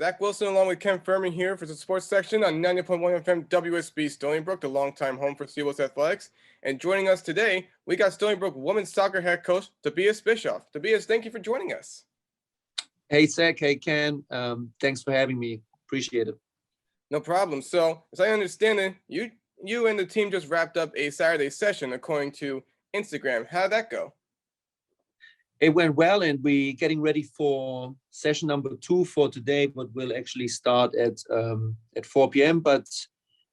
Zach Wilson along with Ken Furman here for the sports section on 90.1 FM WSB Stony Brook, the longtime home for Seawolves Athletics. And joining us today, we got Stony Brook women's soccer head coach Tobias Bischof. Tobias, thank you for joining us. Hey, Zach. Hey, Ken. Thanks for having me. Appreciate it. No problem. So, as I understand it, you and the team just wrapped up a Saturday session, according to Instagram. How'd that go? It went well, and we're getting ready for session number 2 for today, but we'll actually start at 4 p.m. But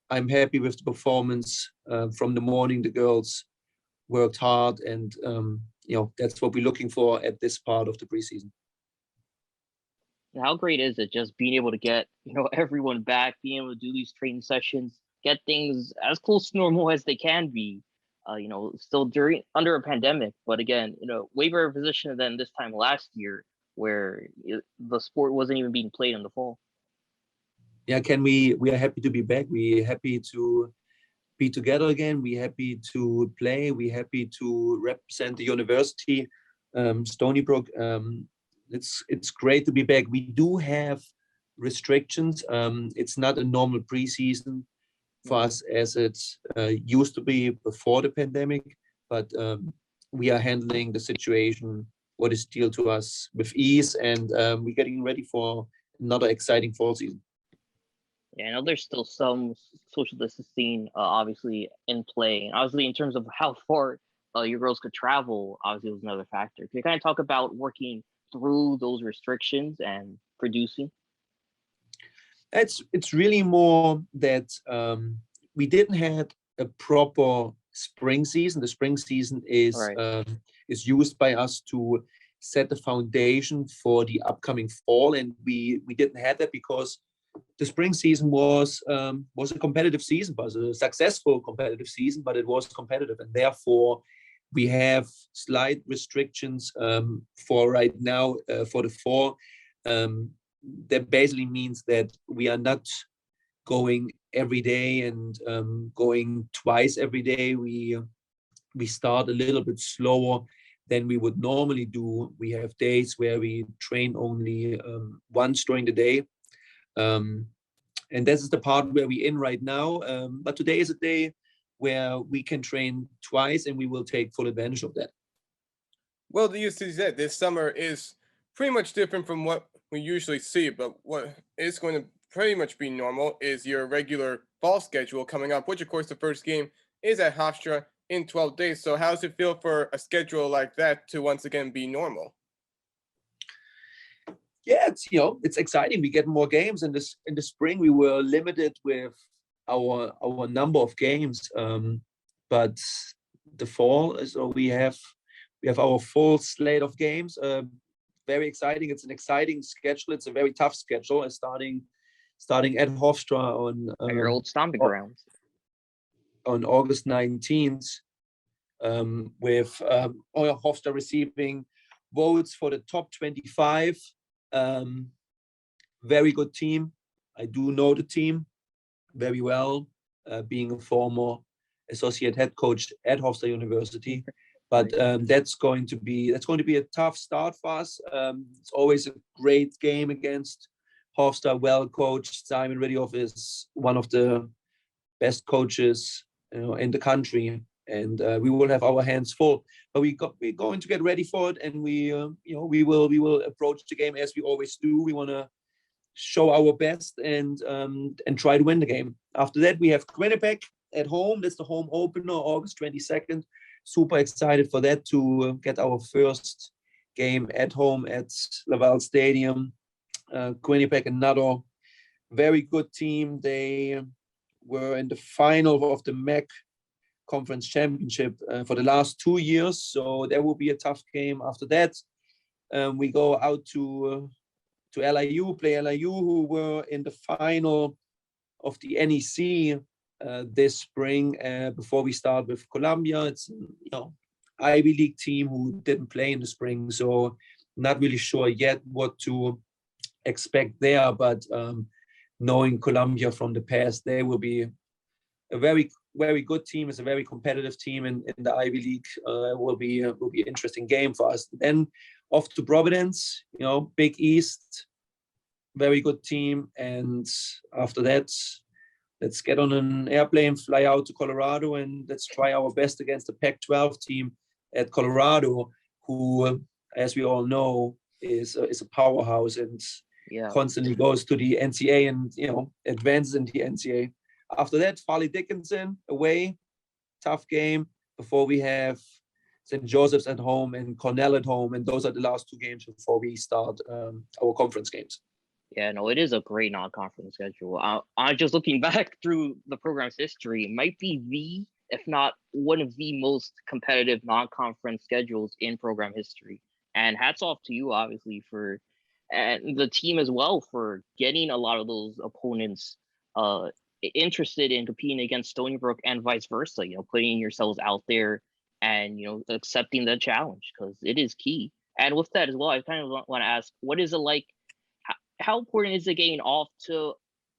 I'm happy with the performance from the morning. The girls worked hard, and that's what we're looking for at this part of the preseason. How great is it just being able to get everyone back, being able to do these training sessions, get things as close to normal as they can be. Still under a pandemic, but again, way better position than this time last year, where the sport wasn't even being played in the fall. Yeah, Ken, we are happy to be back. We're happy to be together again. We're happy to play. We're happy to represent the university, Stony Brook. It's great to be back. We do have restrictions. It's not a normal preseason for us as it used to be before the pandemic, but we are handling the situation, what is dealt to us, with ease, and we're getting ready for another exciting fall season. Yeah, I know there's still some social distancing, obviously, in play. And obviously, in terms of how far your girls could travel, obviously, was another factor. Can you kind of talk about working through those restrictions and producing? It's really more that we didn't have a proper spring season. The spring season is used by us to set the foundation for the upcoming fall, and we didn't have that because the spring season was a competitive season, was a successful competitive season, but it was competitive, and therefore we have slight restrictions for right now for the fall. That basically means that we are not going every day and going twice every day. We start a little bit slower than we would normally do. We have days where we train only once during the day. And this is the part where we're in right now. But today is a day where we can train twice, and we will take full advantage of that. Well, the UCZ this summer is pretty much different from what we usually see, but what is going to pretty much be normal is your regular fall schedule coming up, which of course the first game is at Hofstra in 12 days. So how does it feel for a schedule like that to once again be normal? Yeah, it's exciting. We get more games in the spring. We were limited with our number of games, but the fall, so we have our full slate of games. Very exciting. It's an exciting schedule. It's a very tough schedule. Starting at Hofstra on your old stomping grounds on August 19th, with Hofstra receiving votes for the top 25. Very good team. I do know the team very well, being a former associate head coach at Hofstra University. But that's going to be a tough start for us. It's always a great game against Hofstra. Well coached. Simon Ridioff is one of the best coaches in the country, and we will have our hands full. But we're going to get ready for it, and we will approach the game as we always do. We want to show our best and try to win the game. After that, we have Quinnipiac at home. That's the home opener, August 22nd. Super excited for that, to get our first game at home at Laval Stadium. Quinnipiac, another very good team. They were in the final of the MAC Conference Championship for the last 2 years, so there will be a tough game after that. We go out to LIU, play LIU, who were in the final of the NEC this spring, before we start with Columbia. It's Ivy League team who didn't play in the spring, so not really sure yet what to expect there. But knowing Columbia from the past, they will be a very, very good team. It's a very competitive team in the Ivy League. Will be an interesting game for us. Then off to Providence, Big East, very good team. And after that, let's get on an airplane, fly out to Colorado, and let's try our best against the Pac-12 team at Colorado, who, as we all know, is a powerhouse and constantly goes to the NCAA and advances in the NCAA. After that, Farley Dickinson away, tough game. Before we have St. Joseph's at home and Cornell at home, and those are the last 2 games before we start our conference games. Yeah, no, it is a great non-conference schedule. I'm just looking back through the program's history. It might be if not one of the most competitive non-conference schedules in program history. And hats off to you, obviously, and the team as well for getting a lot of those opponents interested in competing against Stony Brook and vice versa. Putting yourselves out there and accepting the challenge, because it is key. And with that as well, I kind of want to ask, what is it like? How important is it getting off to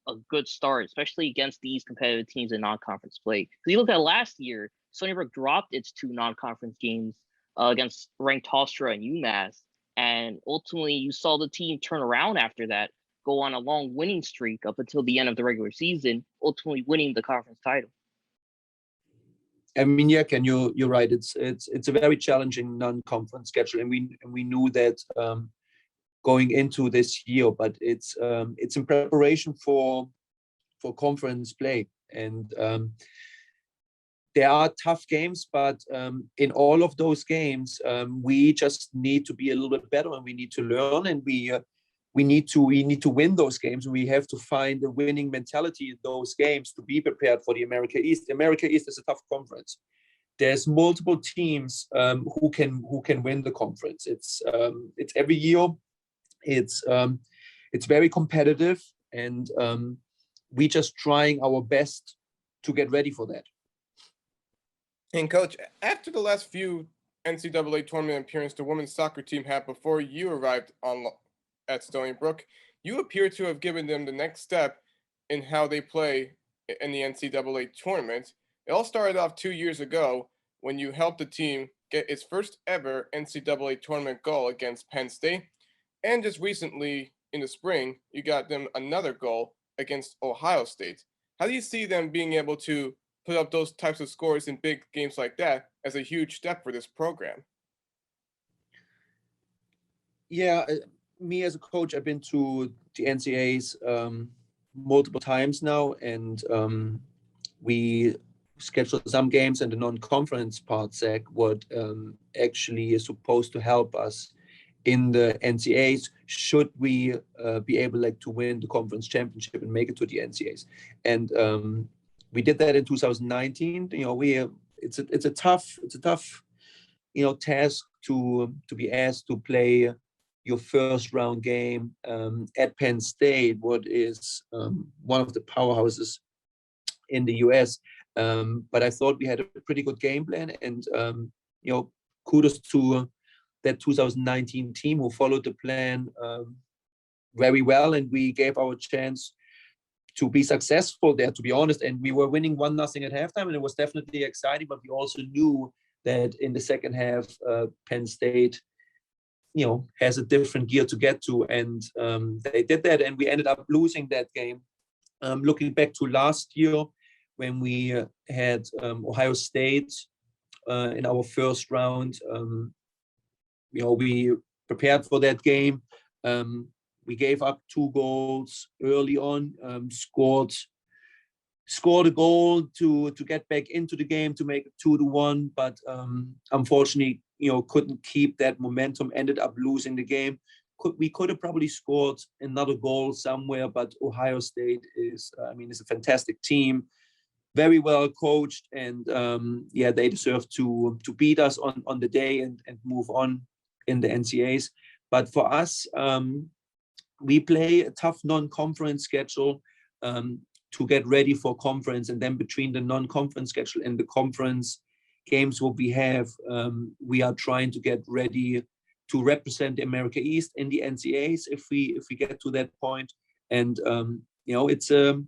a good start, especially against these competitive teams in non-conference play? Because you look at last year, Stony Brook dropped its 2 non-conference games against ranked Hofstra and UMass, and ultimately you saw the team turn around after that, go on a long winning streak up until the end of the regular season, ultimately winning the conference title. I mean, yeah, Ken, you're right. It's a very challenging non-conference schedule, and we knew that going into this year, but it's in preparation for conference play, and there are tough games, but in all of those games, we just need to be a little bit better, and we need to learn, and we need to win those games. We have to find a winning mentality in those games to be prepared for the America East. The America East is a tough conference. There's multiple teams who can win the conference. It's every year. It's very competitive, and we just trying our best to get ready for that. And Coach, after the last few NCAA tournament appearances the women's soccer team had before you arrived at Stony Brook, you appear to have given them the next step in how they play in the NCAA tournament. It all started off 2 years ago when you helped the team get its first ever NCAA tournament goal against Penn State. And just recently in the spring, you got them another goal against Ohio State. How do you see them being able to put up those types of scores in big games like that as a huge step for this program? Yeah, me as a coach, I've been to the NCAAs multiple times now, and we scheduled some games in the non-conference part, Zach, what actually is supposed to help us in the NCAAs should we be able to win the conference championship and make it to the NCAAs. And we did that in 2019. It's a tough task to be asked to play your first round game at Penn State, what is one of the powerhouses in the US. But I thought we had a pretty good game plan, and kudos to that 2019 team who followed the plan very well, and we gave our chance to be successful there, to be honest. And we were winning 1-0 at halftime, and it was definitely exciting, but we also knew that in the second half, Penn State, has a different gear to get to, and they did that, and we ended up losing that game. Looking back to last year, when we had Ohio State in our first round, we prepared for that game. We gave up 2 goals early on, scored a goal to get back into the game to make it 2-1, but unfortunately, couldn't keep that momentum, ended up losing the game. We could have probably scored another goal somewhere, but Ohio State is a fantastic team, very well coached, and they deserve to beat us on the day and move on in the NCAAs. But for us, we play a tough non-conference schedule to get ready for conference, and then between the non-conference schedule and the conference games what we have, we are trying to get ready to represent the America East in the NCAAs if we get to that point. And it's a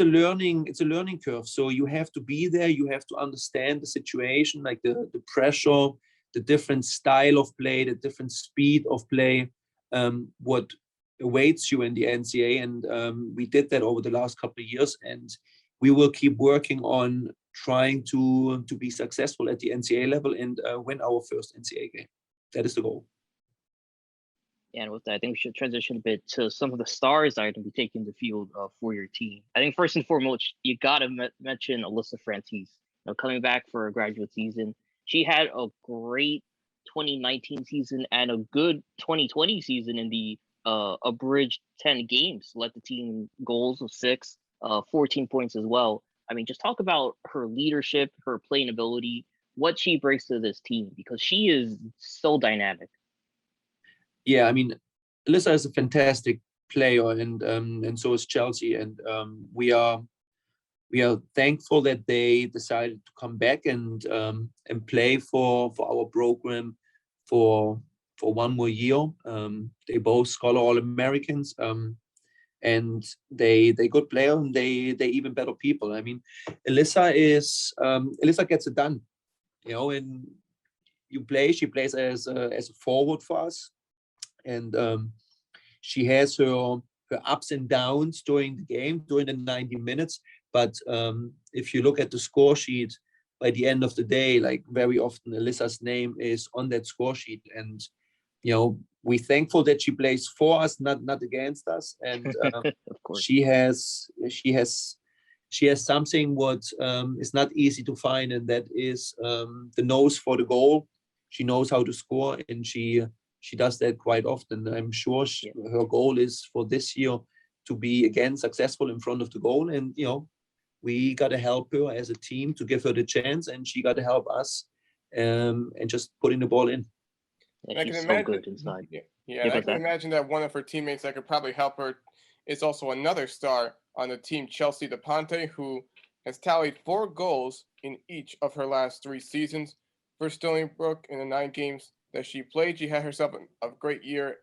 learning curve. So you have to be there, you have to understand the situation, like the pressure, the different style of play, the different speed of play, what awaits you in the NCAA, and we did that over the last couple of years, and we will keep working on trying to be successful at the NCAA level and win our first NCAA game. That is the goal. And with that, I think we should transition a bit to some of the stars that are going to be taking the field for your team. I think first and foremost, you got to mention Alyssa Francis. Coming back for a graduate season, she had a great 2019 season and a good 2020 season in the abridged 10 games. Led the team goals of 6, 14 points as well. I mean, just talk about her leadership, her playing ability, what she brings to this team, because she is so dynamic. Yeah, I mean, Alyssa is a fantastic player, and so is Chelsea, and we are thankful that they decided to come back and play for our program for one more year. They both Scholar All-Americans, and they good player, and they even better people. I mean, Alyssa gets it done, and she plays as a forward for us. And she has her ups and downs during the game, during the 90 minutes. But if you look at the score sheet, by the end of the day, like very often Alyssa's name is on that score sheet. And, we're thankful that she plays for us, not against us. And of course. she has something what is not easy to find, and that is the nose for the goal. She knows how to score, and she does that quite often. I'm sure her goal is for this year to be again successful in front of the goal. And, we got to help her as a team to give her the chance, and she got to help us and just putting the ball in. Yeah, she's so good inside. Yeah, I can imagine that one of her teammates that could probably help her is also another star on the team, Chelsea DePonte, who has tallied 4 goals in each of her last 3 seasons. For Stonybrook, in the 9 games that she played, she had herself a great year,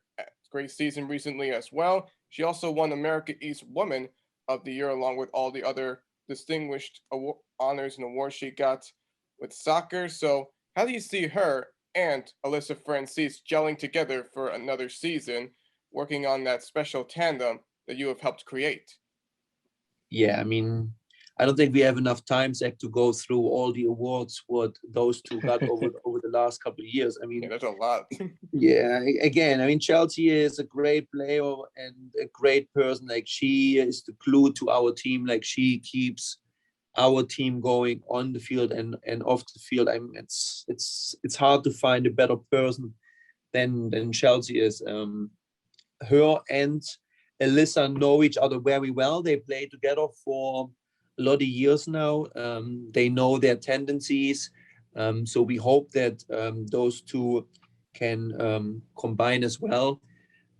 great season recently as well. She also won America East Woman of the Year, along with all the other distinguished honors and awards she got with soccer. So how do you see her and Alyssa Francis gelling together for another season, working on that special tandem that you have helped create? Yeah, I mean, I don't think we have enough time, Zach, to go through all the awards what those two got over the last couple of years. I mean, there's a lot. Yeah, again, I mean, Chelsea is a great player and a great person. Like, she is the glue to our team. Like, she keeps our team going on the field and off the field. I mean, it's hard to find a better person than Chelsea is. Her and Alyssa know each other very well. They play together for a lot of years now. They know their tendencies. So we hope that those two can combine as well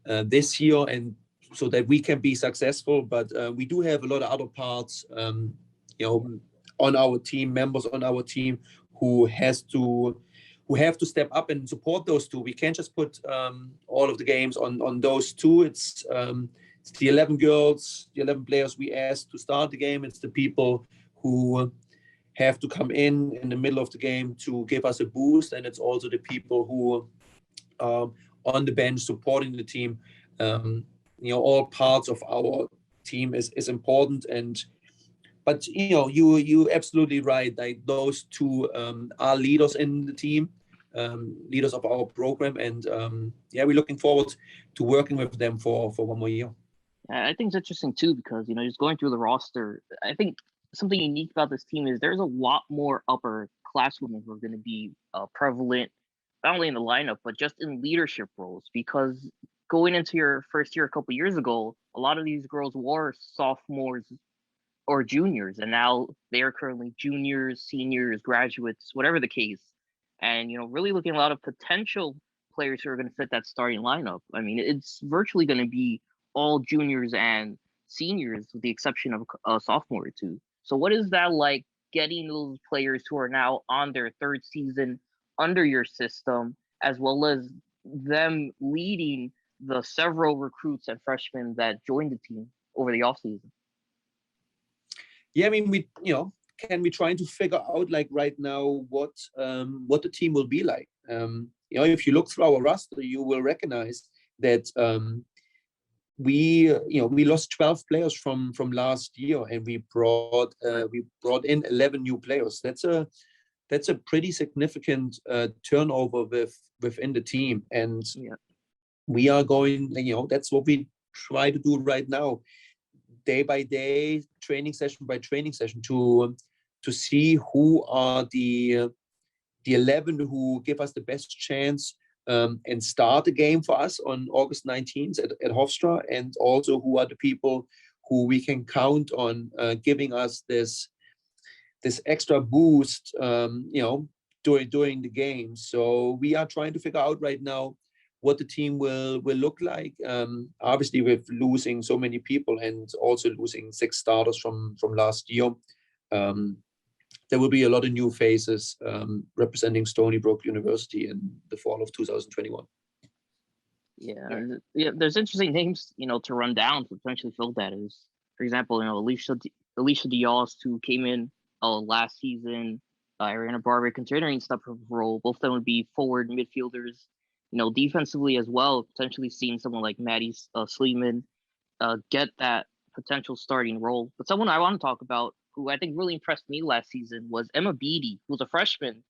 this year, and so that we can be successful. But we do have a lot of other parts, on our team, members on our team who have to step up and support those two. We can't just put all of the games on those two. It's the 11 girls, the 11 players we asked to start the game. It's the people who have to come in the middle of the game to give us a boost, and it's also the people who are on the bench supporting the team. All parts of our team is important, but you absolutely right. Like, those two are leaders in the team, leaders of our program, and we're looking forward to working with them for one more year. I think it's interesting too, because just going through the roster, I think something unique about this team is there's a lot more upper classwomen who are going to be prevalent, not only in the lineup but just in leadership roles. Because going into your first year a couple years ago, a lot of these girls were sophomores or juniors, and now they are currently juniors, seniors, graduates, whatever the case. And really looking at a lot of potential players who are going to fit that starting lineup. I mean, it's virtually going to be all juniors and seniors, with the exception of a sophomore or two. So what is that like, getting those players who are now on their 3rd season under your system, as well as them leading the several recruits and freshmen that joined the team over the offseason? Yeah, I mean, we're trying to figure out, like, right now what the team will be like. If you look through our roster, you will recognize that we lost 12 players from last year, and we brought in 11 new players. That's a pretty significant turnover within the team, and we are going. That's what we try to do right now, day by day, training session by training session, to see who are the 11 who give us the best chance and start the game for us on August 19th at Hofstra, and also who are the people who we can count on giving us this extra boost, during the game. So we are trying to figure out right now what the team will look like. Obviously, with losing so many people and also losing 6 starters from last year, there will be a lot of new faces representing Stony Brook University in the fall of 2021. Yeah, there's interesting names, to run down to potentially fill that. Is, for example, Alicia Diaz, who came in last season, Ariana Barber considering stuff for role. Both of them would be forward midfielders. Defensively as well, potentially seeing someone like Maddie Sleeman get that potential starting role. But someone I want to talk about, who I think really impressed me last season, was Emma Beattie, who was a freshman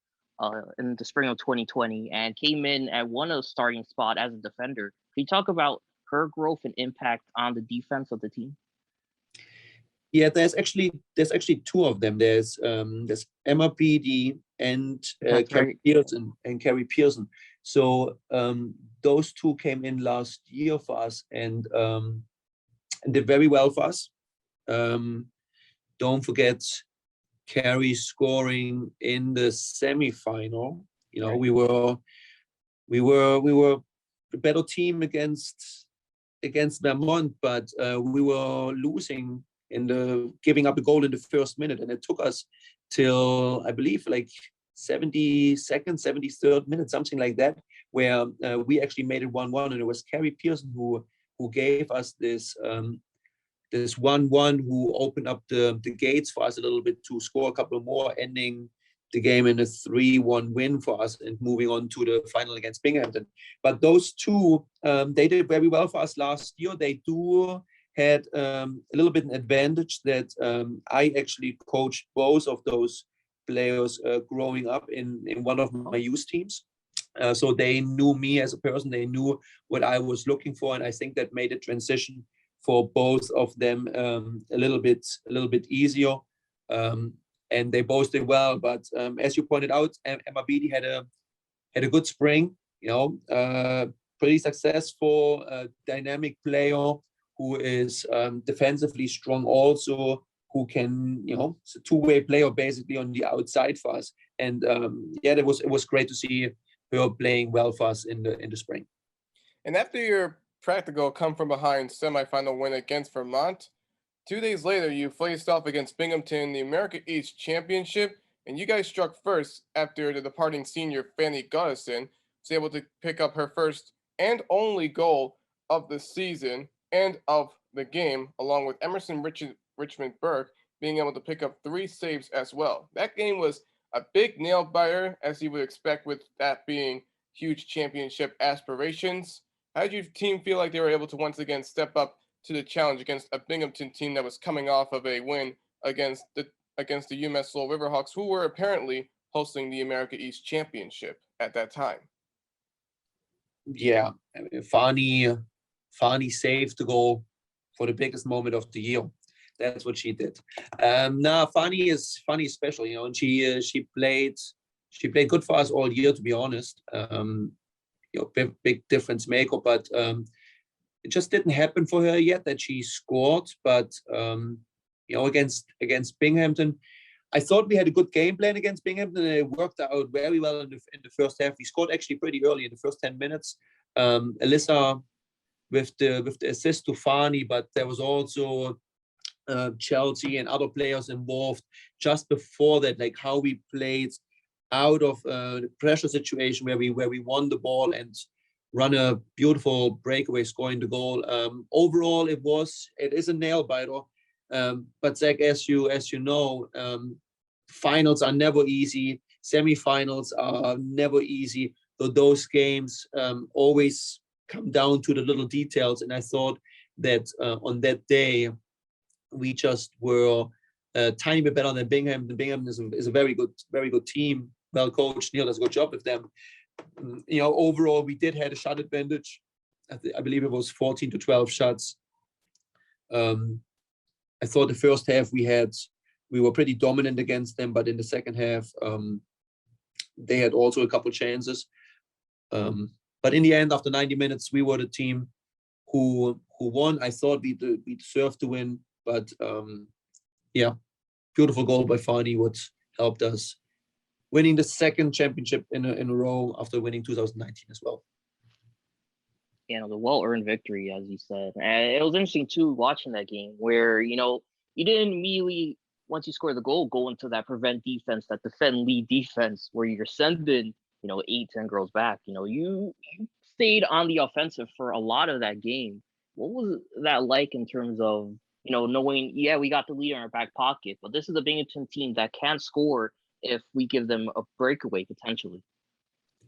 in the spring of 2020 and came in at one of the starting spot as a defender. Can you talk about her growth and impact on the defense of the team? Yeah, there's actually 2 of them. There's Emma Beattie and Carrie Pearson. So those 2 came in last year for us and did very well for us. Don't forget Carrie scoring in the semi-final. We were a better team against Vermont, but we were losing giving up a goal in the first minute, and it took us till, I believe, like 72nd, 73rd minute, something like that, where we actually made it 1-1, and it was Carrie Pearson who gave us this 1-1, who opened up the gates for us a little bit to score a couple more, ending the game in a 3-1 win for us and moving on to the final against Binghamton. But those 2, they did very well for us last year. They had a little bit an advantage that I actually coached both of those players growing up in one of my youth teams. So they knew me as a person, they knew what I was looking for, and I think that made the transition for both of them a little bit easier. And they both did well. But as you pointed out, Emma Beattie had a good spring, pretty successful, dynamic player who is defensively strong also, who can, it's a 2-way player basically on the outside for us. And it was great to see her playing well for us in the spring. And after your practical come from behind semifinal win against Vermont, 2 days later you faced off against Binghamton in the America East Championship, and you guys struck first after the departing senior Fanny Goddison was able to pick up her first and only goal of the season and of the game, along with Emerson Richmond Burke being able to pick up 3 saves as well. That game was a big nail biter, as you would expect with that being huge championship aspirations. How did your team feel like they were able to once again step up to the challenge against a Binghamton team that was coming off of a win against the UMass Lowell Riverhawks, who were apparently hosting the America East Championship at that time? Yeah, I mean, Fanny saved the goal for the biggest moment of the year. That's what she did. Fanny is special, and she played good for us all year, to be honest. Big difference maker, but it just didn't happen for her yet that she scored. But against Binghamton, I thought we had a good game plan against Binghamton, and it worked out very well in the first half. We scored actually pretty early in the first 10 minutes. Alyssa with the assist to Fanny, but there was also Chelsea and other players involved just before that, like how we played out of the pressure situation where we won the ball and run a beautiful breakaway scoring the goal. Overall, it is a nail biter. But Zach, as you know, finals are never easy. Semifinals are never easy. So those games always come down to the little details. And I thought that on that day we just were a tiny bit better than Binghamton. Binghamton is a very good team, well coached. Neil does a good job with them. Overall we did have a shot advantage. I believe it was 14 to 12 shots. I thought the first half we were pretty dominant against them, but in the second half they had also a couple chances. But in the end, after 90 minutes, we were the team who won. I thought we deserved to win, but beautiful goal by Fani, what helped us winning the second championship in a row after winning 2019 as well. The well-earned victory, as you said. And it was interesting too watching that game where you didn't immediately, once you score the goal, go into that prevent defense, that defend lead defense where you're sending 8-10 girls back. You stayed on the offensive for a lot of that game. What was that like in terms of knowing, we got the lead in our back pocket, but this is a Binghamton team that can score if we give them a breakaway potentially?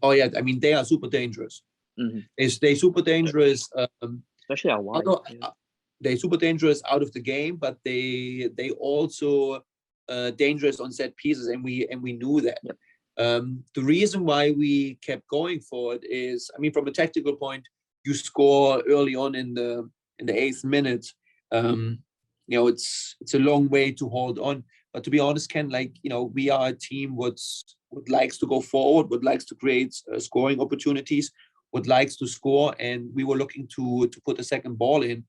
Oh yeah, I mean they are super dangerous. Mm-hmm. They're super dangerous, especially out wide. They're super dangerous out of the game, but they also dangerous on set pieces, and we knew that. Yep. The reason why we kept going for it is, I mean, from a tactical point, you score early on in the 8th minute. It's a long way to hold on. But to be honest, Ken, we are a team what likes to go forward, what likes to create scoring opportunities, what likes to score, and we were looking to put a second ball in,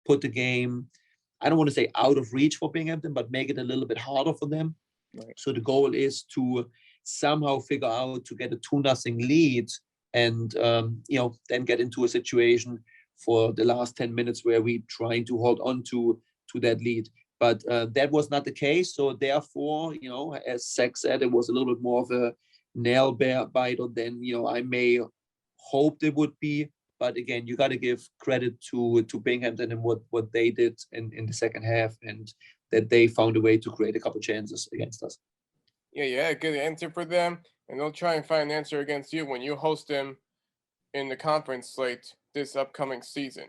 put the game, I don't want to say out of reach for Binghamton, but make it a little bit harder for them. Right. So the goal is to somehow figure out to get a 2-0 lead, and then get into a situation for the last 10 minutes where we trying to hold on to that lead. But that was not the case. So therefore, as Zach said, it was a little bit more of a nail biter than I may hoped it would be. But again, you got to give credit to Binghamton and what they did in the second half, and that they found a way to create a couple chances against us. Yeah, good answer for them, and they'll try and find an answer against you when you host them in the conference slate this upcoming season.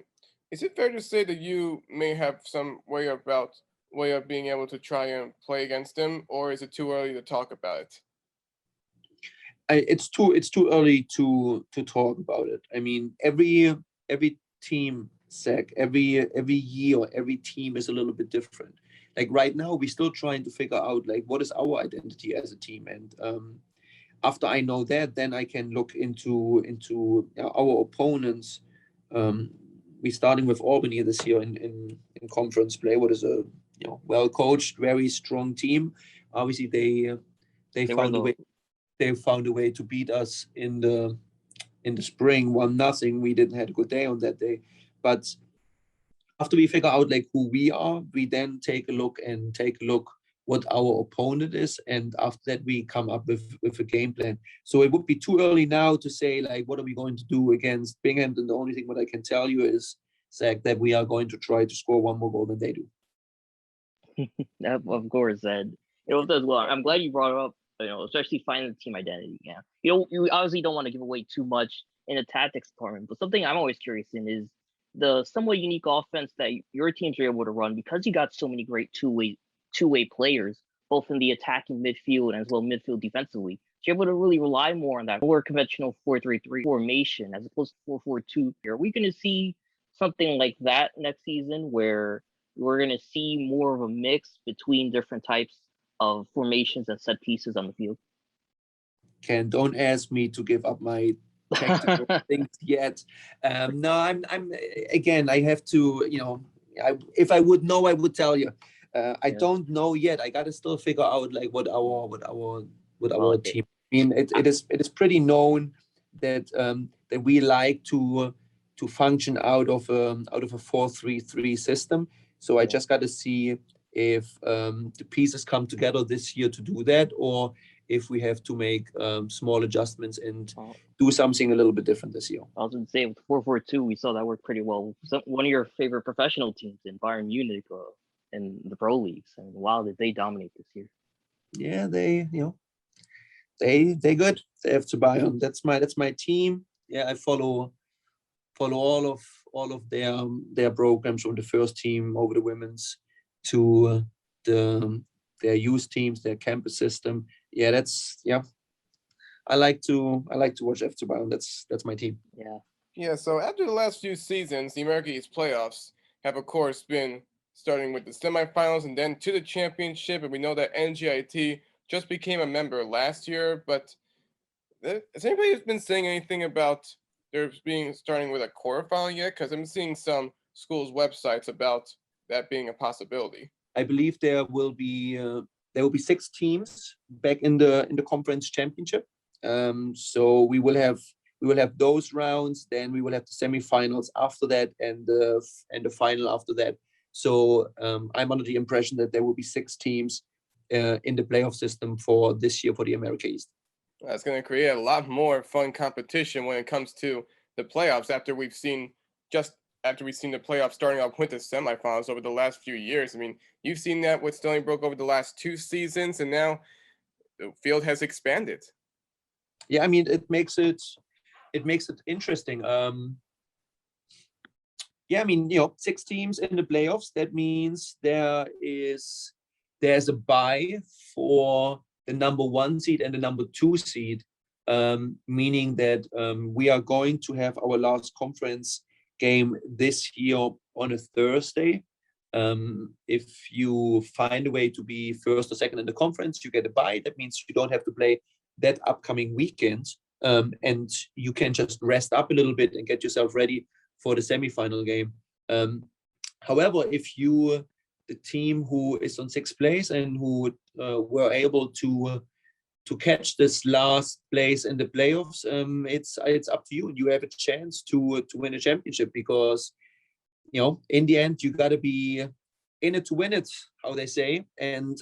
Is it fair to say that you may have some way of being able to try and play against them, or is it too early to talk about it? It's too early to talk about it. I mean, every team, Zach, every year, every team is a little bit different. Like right now, we're still trying to figure out what is our identity as a team, and after I know that, then I can look into our opponents. We're starting with Albany this year in conference play. What is a well coached, very strong team. Obviously, they found a way. They found a way to beat us in the spring 1-0. We didn't have a good day on that day, but after we figure out who we are, we then take a look what our opponent is, and after that we come up with a game plan. So it would be too early now to say what are we going to do against Binghamton. The only thing what I can tell you is, Zach, that we are going to try to score one more goal than they do. Of course, Ed. As well. I'm glad you brought it up. Especially finding the team identity. Yeah. You obviously don't want to give away too much in the tactics department, but something I'm always curious in is the somewhat unique offense that your teams are able to run, because you got so many great two-way players, both in the attacking midfield and as well midfield defensively. So you're able to really rely more on that more conventional 4-3-3 formation as opposed to 4-4-2. Are we going to see something like that next season, where we're going to see more of a mix between different types of formations and set pieces on the field? Ken, don't ask me to give up my tactical things yet. No, I'm again, I have to, if I would know, I would tell you. I don't know yet. I got to still figure out what our team. I mean, it is pretty known that that we like to function out of a 4-3-3 system. So I just got to see if the pieces come together this year to do that, or if we have to make small adjustments and do something a little bit different this year. I was going to say, with 4-4-2, we saw that work pretty well. One of your favorite professional teams in Bayern Munich in the pro leagues, and wow, did they dominate this year? Yeah, they good. The FC Bayern. That's my team. Yeah, I follow all all of their programs from the first team over the women's to their youth teams, their campus system. Yeah, I like to watch FC Bayern. That's my team. Yeah. Yeah, so after the last few seasons, the America East playoffs have, of course, been starting with the semifinals and then to the championship. And we know that NGIT just became a member last year. But has anybody been saying anything about there being starting with a quarterfinal yet? Because I'm seeing some schools' websites about that being a possibility. I believe there will be 6 teams back in the conference championship. So we will have those rounds. Then we will have the semifinals after that, and the final after that. So I'm under the impression that there will be 6 teams in the playoff system for this year for the America East. That's going to create a lot more fun competition when it comes to the playoffs after we've seen the playoffs starting off with the semifinals over the last few years. I mean, you've seen that with Stony Brook over the last 2 seasons, and now the field has expanded. Yeah, I mean, it makes it interesting. Yeah, I mean, 6 teams in the playoffs. That means there's a bye for the number 1 seed and the number 2 seed, meaning that we are going to have our last conference game this year on a Thursday. If you find a way to be first or second in the conference, you get a bye. That means you don't have to play that upcoming weekend, and you can just rest up a little bit and get yourself ready for the semifinal game. However, if the team who is on 6th place and who were able to catch this last place in the playoffs, it's up to you. You have a chance to win a championship, because in the end you got to be in it to win it, how they say. And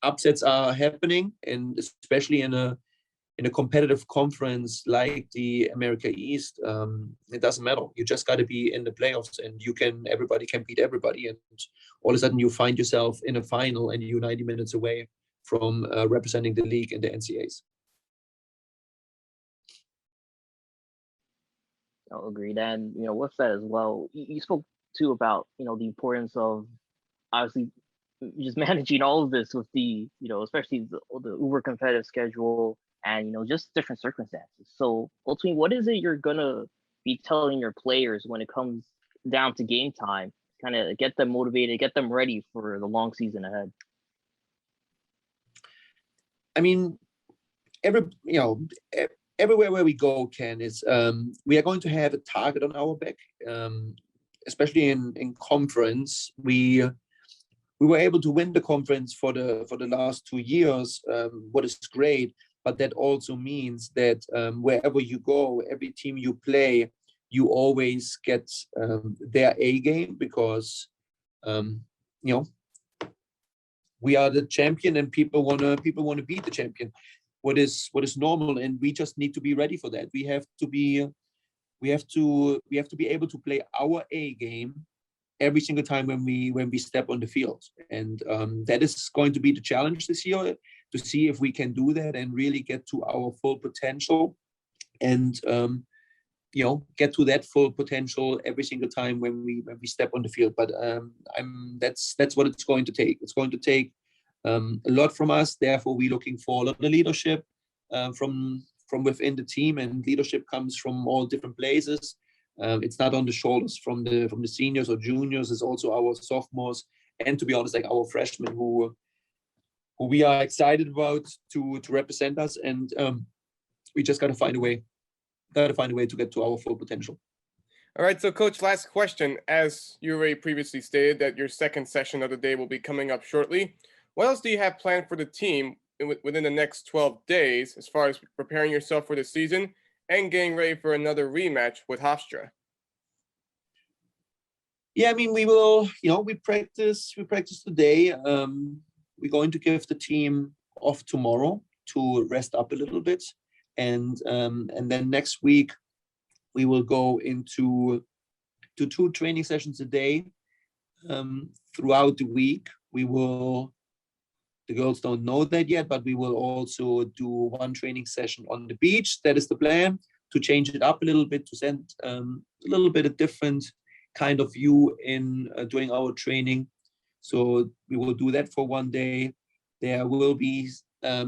upsets are happening, and especially in a competitive conference like the America East, it doesn't matter. You just got to be in the playoffs, and everybody can beat everybody, and all of a sudden you find yourself in a final and you're 90 minutes away from representing the league in the NCAAs. I'll agree. And with that as well, you spoke too about the importance of obviously just managing all of this with the especially the uber competitive schedule and just different circumstances. So ultimately, what is it you're gonna be telling your players when it comes down to game time, kind of get them motivated, get them ready for the long season ahead? I mean, everywhere where we go, Ken, is we are going to have a target on our back. Especially in conference, we were able to win the conference for the last 2 years, what is great. But that also means that wherever you go, every team you play, you always get their A game, because we are the champion, and people wanna beat the champion. What is normal, and we just need to be ready for that. We have to be able to play our A game every single time when we step on the field, and that is going to be the challenge this year, to see if we can do that and really get to our full potential, and get to that full potential every single time when we step on the field. But that's what it's going to take. It's going to take a lot from us. Therefore, we're looking for a lot of leadership from within the team, and leadership comes from all different places. It's not on the shoulders from the seniors or juniors. It's also our sophomores, and to be honest, like our freshmen who we are excited about to represent us, and we just got to find a way to get to our full potential. All right, so Coach, last question. As you already previously stated that your second session of the day will be coming up shortly, what else do you have planned for the team within the next 12 days as far as preparing yourself for the season and getting ready for another rematch with Hofstra? Yeah, I mean, we will, we practice today. We're going to give the team off tomorrow to rest up a little bit. And then next week, we will go into 2 training sessions a day throughout the week. The girls don't know that yet, but we will also do 1 training session on the beach. That is the plan. to change it up a little bit, to send a little bit a different kind of view in doing our training. So we will do that for one day. There will be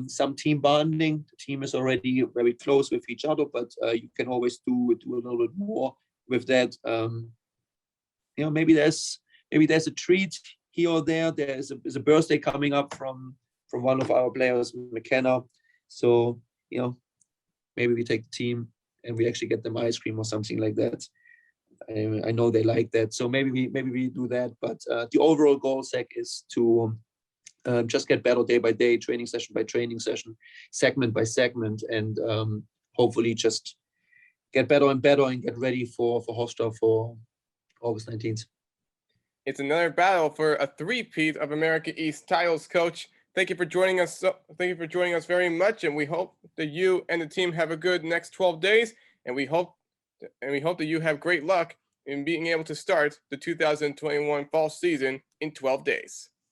some team bonding. The team is already very close with each other, but you can always do a little bit more with that. Maybe there's a treat here or there. There's a birthday coming up from one of our players, McKenna. So maybe we take the team and we actually get them ice cream or something like that. I know they like that, so maybe we do that. But the overall goal, Zach, is to just get better day by day, training session by training session, segment by segment, and hopefully just get better and better and get ready for Hofstra for August 19th. It's another battle for a three-peat of America East titles, Coach. Thank you for joining us. Thank you for joining us very much, and we hope that you and the team have a good next 12 days. And we hope that you have great luck in being able to start the 2021 fall season in 12 days.